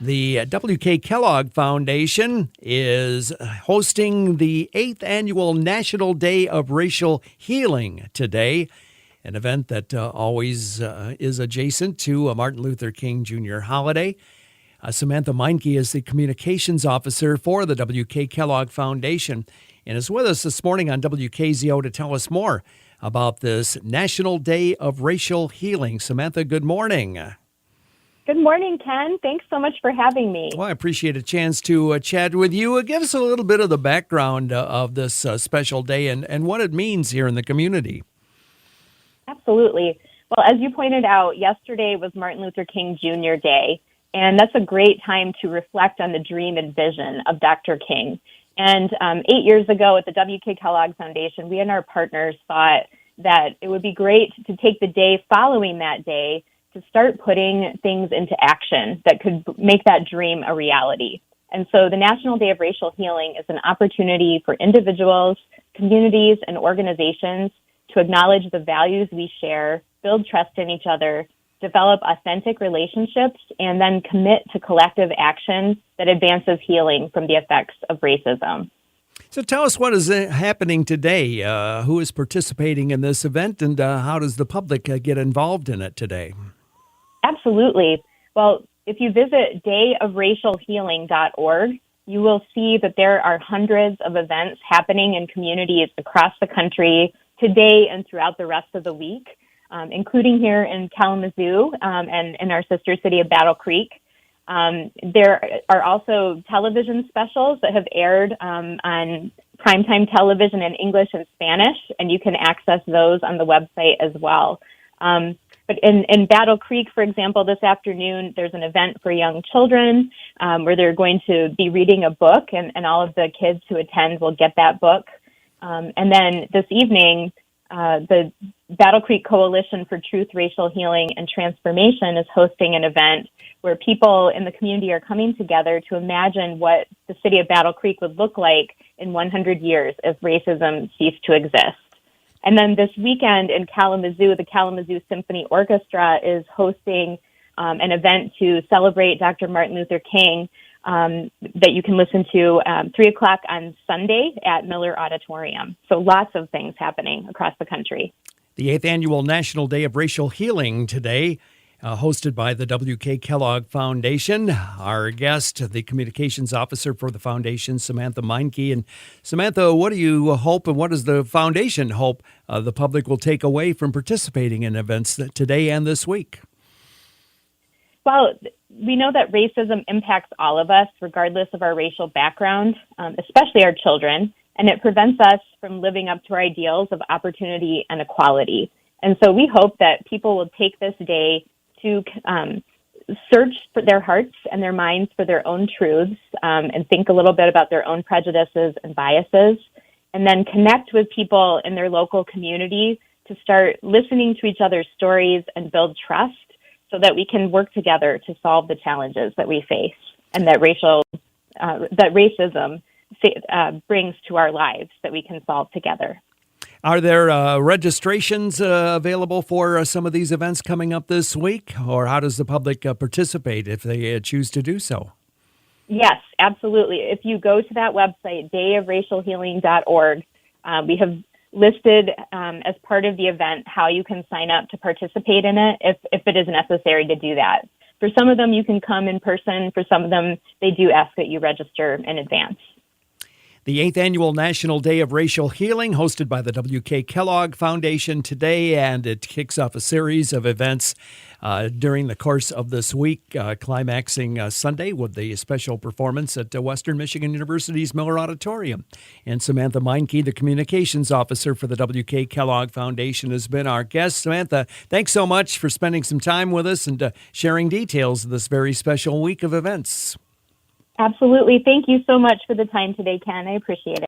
The W.K. Kellogg Foundation is hosting the 8th annual National Day of Racial Healing today, an event that always is adjacent to a Martin Luther King Jr. holiday. Samantha Meinke is the communications officer for the W.K. Kellogg Foundation and is with us this morning on WKZO to tell us more about this National Day of Racial Healing. Samantha, good morning. Good morning, Ken. Thanks so much for having me. Well, I appreciate a chance to chat with you. Give us a little bit of the background of this special day and what it means here in the community. Absolutely. Well, as you pointed out, yesterday was Martin Luther King Jr. Day, and that's a great time to reflect on the dream and vision of Dr. King. And 8 years ago at the W.K. Kellogg Foundation, we and our partners thought that it would be great to take the day following that day to start putting things into action that could make that dream a reality. And so the National Day of Racial Healing is an opportunity for individuals, communities, and organizations to acknowledge the values we share, build trust in each other, develop authentic relationships, and then commit to collective action that advances healing from the effects of racism. So tell us what is happening today. Who is participating in this event, and how does the public get involved in it today? Absolutely. Well, if you visit dayofracialhealing.org, you will see that there are hundreds of events happening in communities across the country today and throughout the rest of the week, including here in Kalamazoo and in our sister city of Battle Creek. There are also television specials that have aired on primetime television in English and Spanish, and you can access those on the website as well. But in Battle Creek, for example, this afternoon, there's an event for young children where they're going to be reading a book, and all of the kids who attend will get that book. And then this evening, the Battle Creek Coalition for Truth, Racial Healing, and Transformation is hosting an event where people in the community are coming together to imagine what the city of Battle Creek would look like in 100 years if racism ceased to exist. And then this weekend in Kalamazoo, the Kalamazoo Symphony Orchestra is hosting an event to celebrate Dr. Martin Luther King that you can listen to 3 o'clock on Sunday at Miller Auditorium. So lots of things happening across the country. The 8th Annual National Day of Racial Healing today, hosted by the W.K. Kellogg Foundation. Our guest, the communications officer for the foundation, Samantha Meinke. And Samantha, what do you hope and what does the foundation hope the public will take away from participating in events today and this week? Well, we know that racism impacts all of us, regardless of our racial background, especially our children, and it prevents us from living up to our ideals of opportunity and equality. And so we hope that people will take this day to search for their hearts and their minds for their own truths and think a little bit about their own prejudices and biases, and then connect with people in their local community to start listening to each other's stories and build trust so that we can work together to solve the challenges that we face and that racism brings to our lives that we can solve together. Are there registrations available for some of these events coming up this week, or how does the public participate if they choose to do so? Yes, absolutely. If you go to that website, dayofracialhealing.org, we have listed as part of the event how you can sign up to participate in it if it is necessary to do that. For some of them, you can come in person. For some of them, they do ask that you register in advance. The 8th Annual National Day of Racial Healing, hosted by the W.K. Kellogg Foundation today, and it kicks off a series of events during the course of this week, climaxing Sunday with the special performance at Western Michigan University's Miller Auditorium. And Samantha Meinke, the communications officer for the W.K. Kellogg Foundation, has been our guest. Samantha, thanks so much for spending some time with us and sharing details of this very special week of events. Absolutely. Thank you so much for the time today, Ken. I appreciate it.